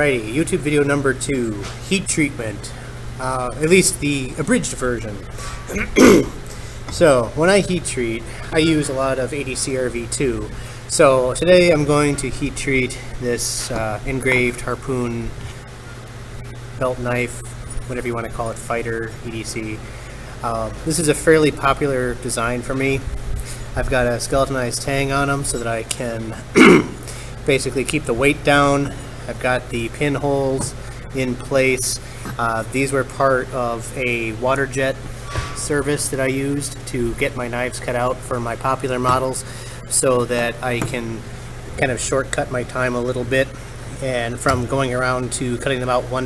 Alrighty, YouTube video number 2, heat treatment, at least the abridged version. So, when I heat treat, I use a lot of ADCRV2. So, today I'm going to heat treat this engraved harpoon belt knife, whatever you want to call it, fighter, EDC. This is a fairly popular design for me. I've got a skeletonized tang on them so that I can basically keep the weight down. I've got the pinholes in place. These were part of a water jet service that I used to get my knives cut out for my popular models so that I can kind of shortcut my time a little bit, and from going around to cutting them out one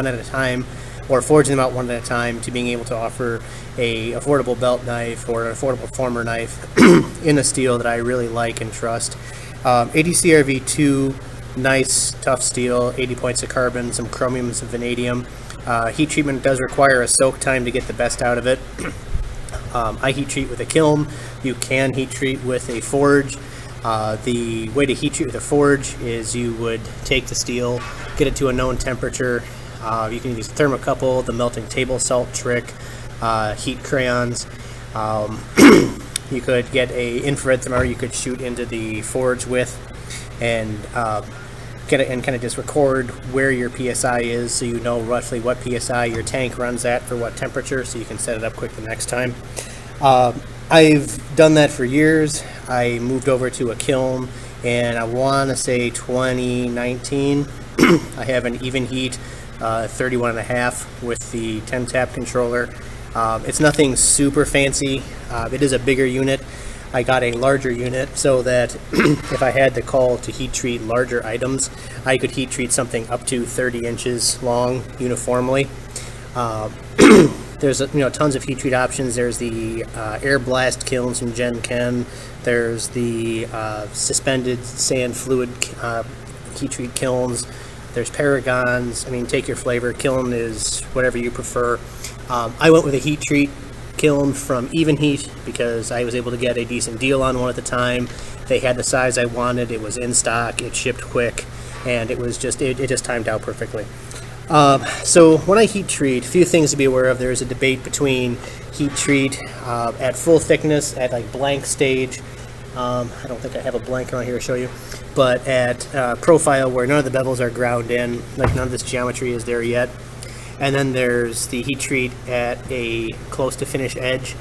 at a time, or forging them out one at a time, to being able to offer a affordable belt knife or an affordable former knife in a steel that I really like and trust. ADCRV2, nice tough steel, 80 points of carbon, some chromium, some vanadium. Heat treatment does require a soak time to get the best out of it. I heat treat with a kiln. You can heat treat with a forge. The way to heat treat with a forge is you would take the steel, get it to a known temperature. You can use thermocouple, the melting table salt trick, heat crayons. You could get a infrared thermometer you could shoot into the forge with, and get it and kind of just record where your PSI is, so you know roughly what PSI your tank runs at for what temperature, so you can set it up quick the next time. I've done that for years. I moved over to a kiln, and I want to say 2019. I have an even heat 31.5 with the 10 tap controller. It's nothing super fancy. It is a bigger unit. I got a larger unit so that if I had the call to heat treat larger items, I could heat treat something up to 30 inches long uniformly. There's tons of heat treat options. There's the air blast kilns from Jantz. There's the suspended sand fluid heat treat kilns. There's paragons. I mean, take your flavor. Kiln is whatever you prefer. I went with a heat treat kiln from Even Heat because I was able to get a decent deal on one at the time. They had the size I wanted. It was in stock. It shipped quick, and it just timed out perfectly. So when I heat treat, a few things to be aware of. There's a debate between heat treat at full thickness, at like blank stage. I don't think I have a blank around here to show you, but at profile, where none of the bevels are ground in, like none of this geometry is there yet. And then there's the heat treat at a close to finish edge.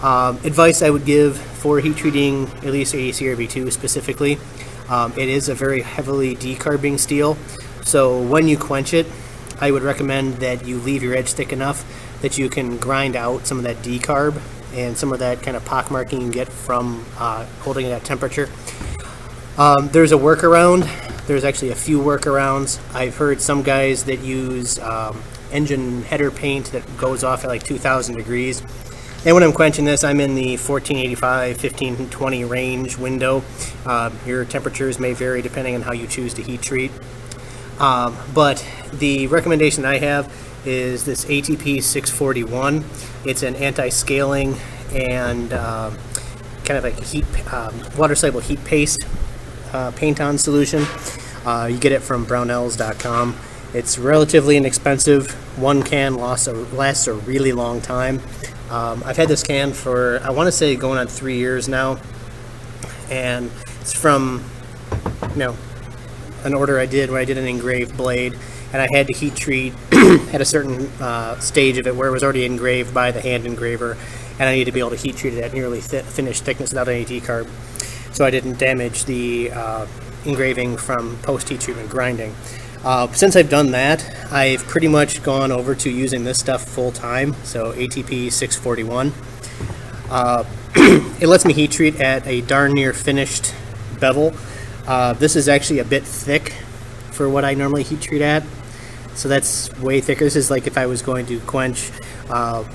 Advice I would give for heat treating, at least ADCRV2 specifically, it is a very heavily decarbing steel. So when you quench it, I would recommend that you leave your edge thick enough that you can grind out some of that decarb and some of that kind of pockmarking you get from holding it at temperature. There's a workaround. There's actually a few workarounds. I've heard some guys that use engine header paint that goes off at like 2,000 degrees. And when I'm quenching this, I'm in the 1485, 1520 range window. Your temperatures may vary depending on how you choose to heat treat. But the recommendation I have is this ATP 641. It's an anti-scaling and kind of like a heat, water-soluble heat paste paint-on solution. You get it from Brownells.com. It's relatively inexpensive. One can lasts a really long time. I've had this can for, I want to say, going on 3 years now, and it's from an order I did where I did an engraved blade, and I had to heat treat at a certain stage of it where it was already engraved by the hand engraver, and I needed to be able to heat treat it at nearly finished thickness without any decarb, so I didn't damage the engraving from post-heat treatment grinding. Since I've done that, I've pretty much gone over to using this stuff full time, so ATP 641. It lets me heat treat at a darn near finished bevel. This is actually a bit thick for what I normally heat treat at, so that's way thicker. This is like if I was going to quench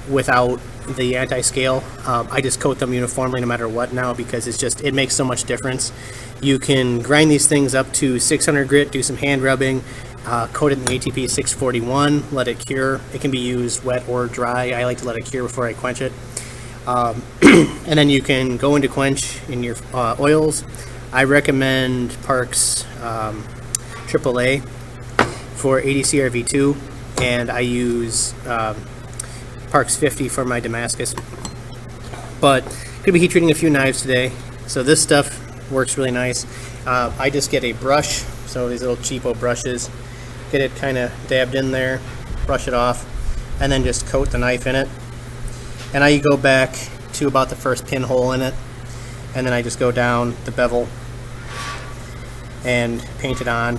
without the anti-scale. I just coat them uniformly no matter what now, because it makes so much difference. You can grind these things up to 600 grit, do some hand rubbing, coat it in the ATP 641, let it cure. It can be used wet or dry. I like to let it cure before I quench it. And then you can go into quench in your oils. I recommend Park's AAA. for 80 CRV2, and I use Parks 50 for my Damascus. But going to be heat treating a few knives today, so this stuff works really nice. I just get a brush, so these little cheapo brushes, get it kind of dabbed in there, brush it off, and then just coat the knife in it. And I go back to about the first pinhole in it, and then I just go down the bevel and paint it on.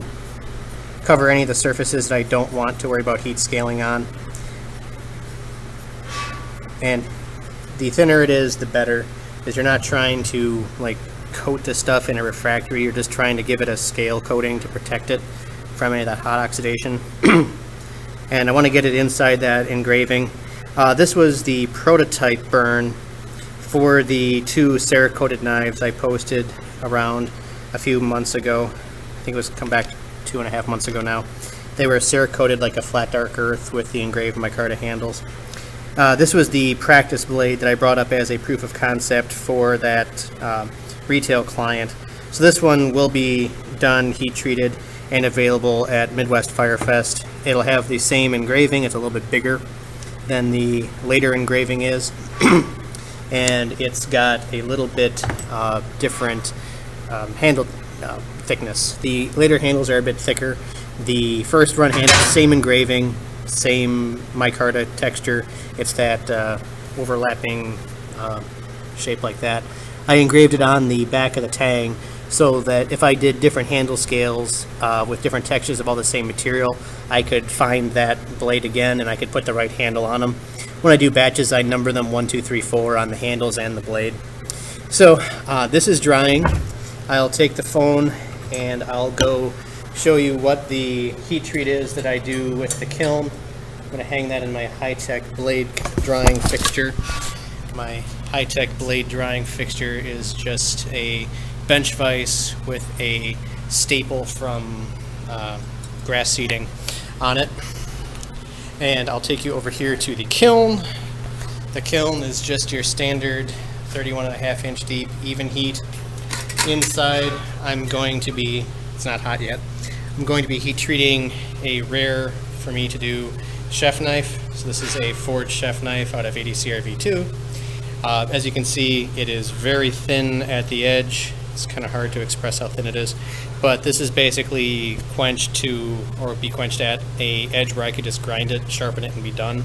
Cover any of the surfaces that I don't want to worry about heat scaling on. And the thinner it is, the better, because you're not trying to like coat the stuff in a refractory, you're just trying to give it a scale coating to protect it from any of that hot oxidation. And I want to get it inside that engraving. This was the prototype burn for the two Cerakoted knives I posted around a few months ago. I think it was come back 2.5 months ago now. They were Cerakoted like a flat dark earth with the engraved micarta handles. This was the practice blade that I brought up as a proof of concept for that retail client. So this one will be done, heat treated, and available at Midwest Firefest. It'll have the same engraving. It's a little bit bigger than the later engraving is. And it's got a little bit different handle thickness. The later handles are a bit thicker. The first run handle, same engraving, same micarta texture. It's that overlapping shape like that. I engraved it on the back of the tang so that if I did different handle scales with different textures of all the same material, I could find that blade again and I could put the right handle on them. When I do batches, I number them 1, 2, 3, 4 on the handles and the blade. So this is drying. I'll take the phone and I'll go show you what the heat treat is that I do with the kiln. I'm going to hang that in my high-tech blade drying fixture. My high-tech blade drying fixture is just a bench vise with a staple from grass seeding on it. And I'll take you over here to the kiln. The kiln is just your standard 31.5 inch deep, even heat. Inside, I'm going to be, it's not hot yet, I'm going to be heat treating a rare for me to do chef knife. So this is a forged chef knife out of 80 CRV2. As you can see, it is very thin at the edge. It's kind of hard to express how thin it is, but this is basically quenched to, or be quenched at, a edge where I could just grind it, sharpen it, and be done.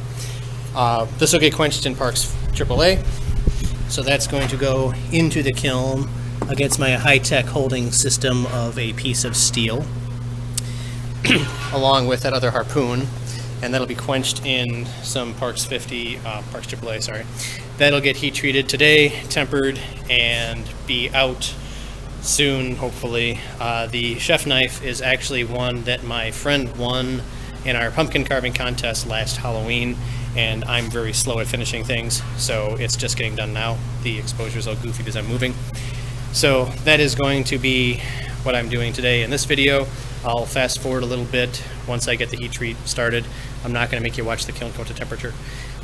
This will get quenched in Parks AAA, so that's going to go into the kiln against my high-tech holding system of a piece of steel, along with that other harpoon, and that'll be quenched in some Parks 50, Parks AAA, sorry. That'll get heat treated today, tempered, and be out soon, hopefully. The chef knife is actually one that my friend won in our pumpkin carving contest last Halloween, and I'm very slow at finishing things, so it's just getting done now. The exposure is all goofy because I'm moving. So that is going to be what I'm doing today in this video. I'll fast forward a little bit once I get the heat treat started. I'm not going to make you watch the kiln go to temperature.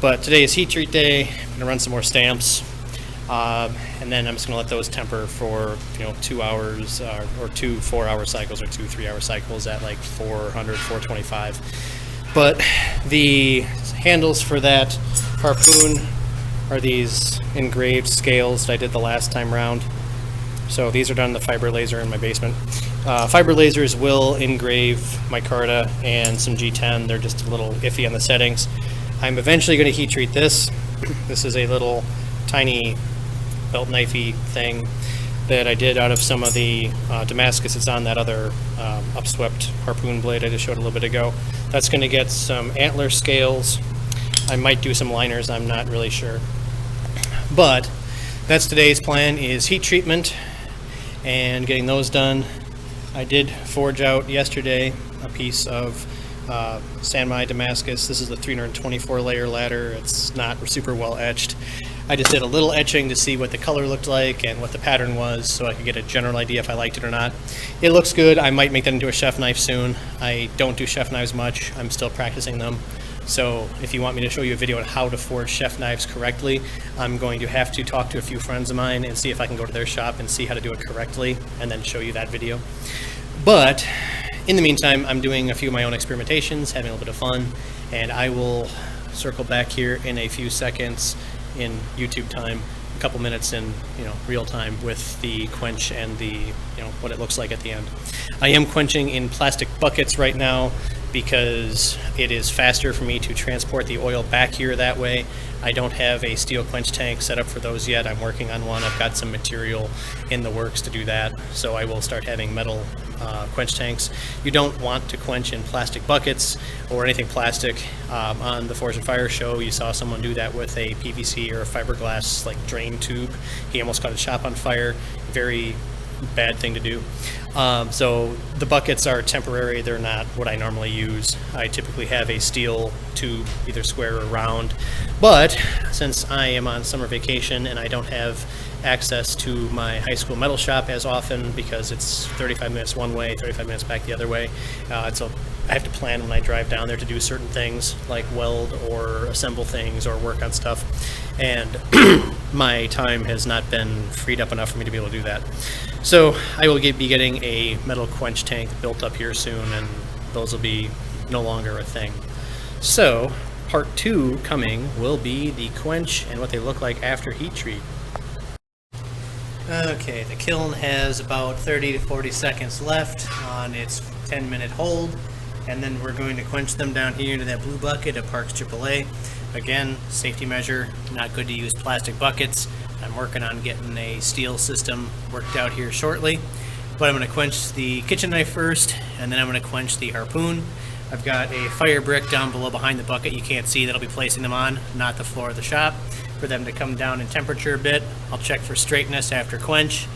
But today is heat treat day. I'm going to run some more stamps. And then I'm just going to let those temper for 2 hours or 2 4-hour cycles or 2 3-hour cycles at like 400, 425. But the handles for that harpoon are these engraved scales that I did the last time round. So these are done in the fiber laser in my basement. Fiber lasers will engrave micarta and some G10. They're just a little iffy on the settings. I'm eventually going to heat treat this. This is a little tiny belt knifey thing that I did out of some of the Damascus. It's on that other upswept harpoon blade I just showed a little bit ago. That's going to get some antler scales. I might do some liners, I'm not really sure. But that's today's plan, is heat treatment and getting those done. I did forge out yesterday a piece of Sanmai Damascus. This is the 324 layer ladder. It's not super well etched. I just did a little etching to see what the color looked like and what the pattern was, so I could get a general idea if I liked it or not. It looks good. I might make that into a chef knife soon. I don't do chef knives much. I'm still practicing them. So if you want me to show you a video on how to forge chef knives correctly, I'm going to have to talk to a few friends of mine and see if I can go to their shop and see how to do it correctly and then show you that video. But In the meantime, I'm doing a few of my own experimentations, having a little bit of fun, and I will circle back here in a few seconds in YouTube time, a couple minutes in real time with the quench and the what it looks like at the end. I am quenching in plastic buckets right now because it is faster for me to transport the oil back here that way. I don't have a steel quench tank set up for those yet. I'm working on one. I've got some material in the works to do that, so I will start having metal quench tanks. You don't want to quench in plastic buckets or anything plastic. On the Forge and Fire show, you saw someone do that with a PVC or a fiberglass like drain tube. He almost caught his shop on fire. Very bad thing to do. So the buckets are temporary. They're not what I normally use. I typically have a steel tube, either square or round. But since I am on summer vacation and I don't have access to my high school metal shop as often because it's 35 minutes one way, 35 minutes back the other way, so I have to plan when I drive down there to do certain things like weld or assemble things or work on stuff, and my time has not been freed up enough for me to be able to do that. So I will be getting a metal quench tank built up here soon, and those will be no longer a thing. So part 2 coming will be the quench and what they look like after heat treat. Okay, the kiln has about 30 to 40 seconds left on its 10-minute hold, and then we're going to quench them down here into that blue bucket at Parks AAA. Again, safety measure, not good to use plastic buckets. I'm working on getting a steel system worked out here shortly, but I'm going to quench the kitchen knife first, and then I'm going to quench the harpoon. I've got a fire brick down below behind the bucket you can't see that I'll be placing them on, not the floor of the shop, for them to come down in temperature a bit. I'll check for straightness after quench.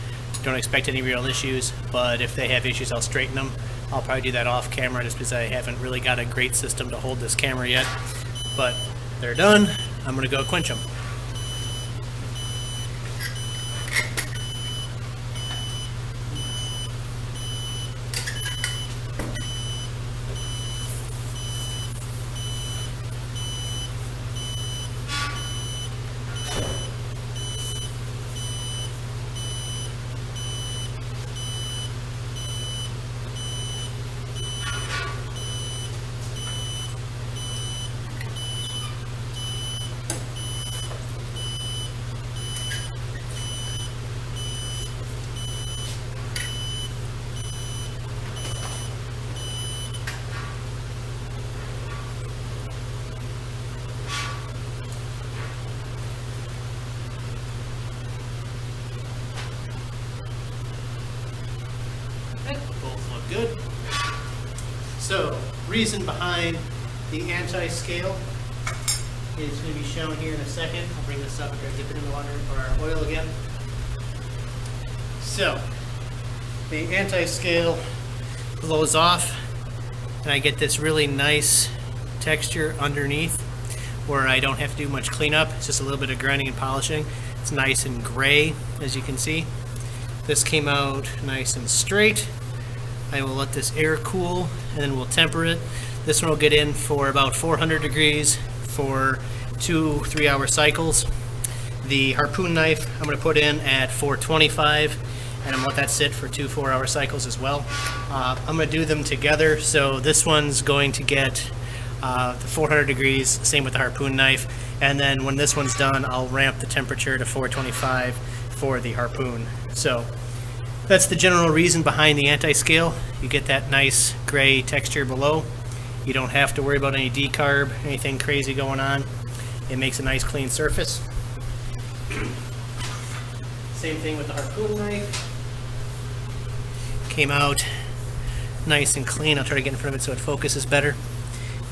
Don't expect any real issues, but if they have issues, I'll straighten them. I'll probably do that off camera just because I haven't really got a great system to hold this camera yet. But they're done. I'm going to go quench them. Both look good. So, reason behind the anti-scale is going to be shown here in a second. I'll bring this up and dip it in the water for our oil again. So, the anti-scale blows off, and I get this really nice texture underneath where I don't have to do much cleanup. It's just a little bit of grinding and polishing. It's nice and gray, as you can see. This came out nice and straight. I will let this air cool, and then we'll temper it. This one will get in for about 400 degrees for 2-3 hour cycles. The harpoon knife I'm going to put in at 425, and I'm going to let that sit for 2 4-hour cycles as well. I'm going to do them together, so this one's going to get the 400 degrees, same with the harpoon knife, and then when this one's done, I'll ramp the temperature to 425 for the harpoon. So that's the general reason behind the anti-scale. You get that nice gray texture below. You don't have to worry about any decarb, anything crazy going on. It makes a nice clean surface. Same thing with the harpoon knife. Came out nice and clean. I'll try to get in front of it so it focuses better.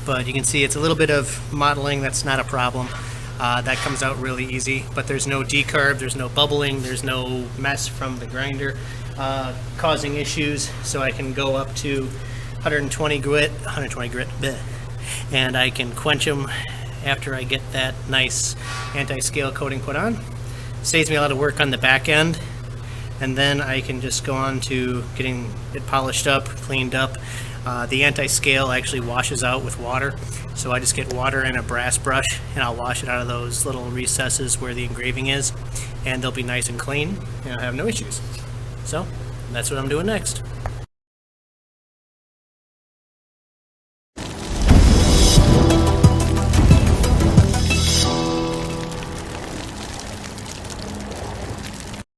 But you can see it's a little bit of modeling. That's not a problem. That comes out really easy, but there's no decarb, there's no bubbling, there's no mess from the grinder causing issues. So I can go up to 120 grit, bleh, and I can quench them after I get that nice anti-scale coating put on. Saves me a lot of work on the back end, and then I can just go on to getting it polished up, cleaned up. The anti-scale actually washes out with water, so I just get water and a brass brush and I'll wash it out of those little recesses where the engraving is, and they'll be nice and clean and I'll have no issues. So that's what I'm doing next.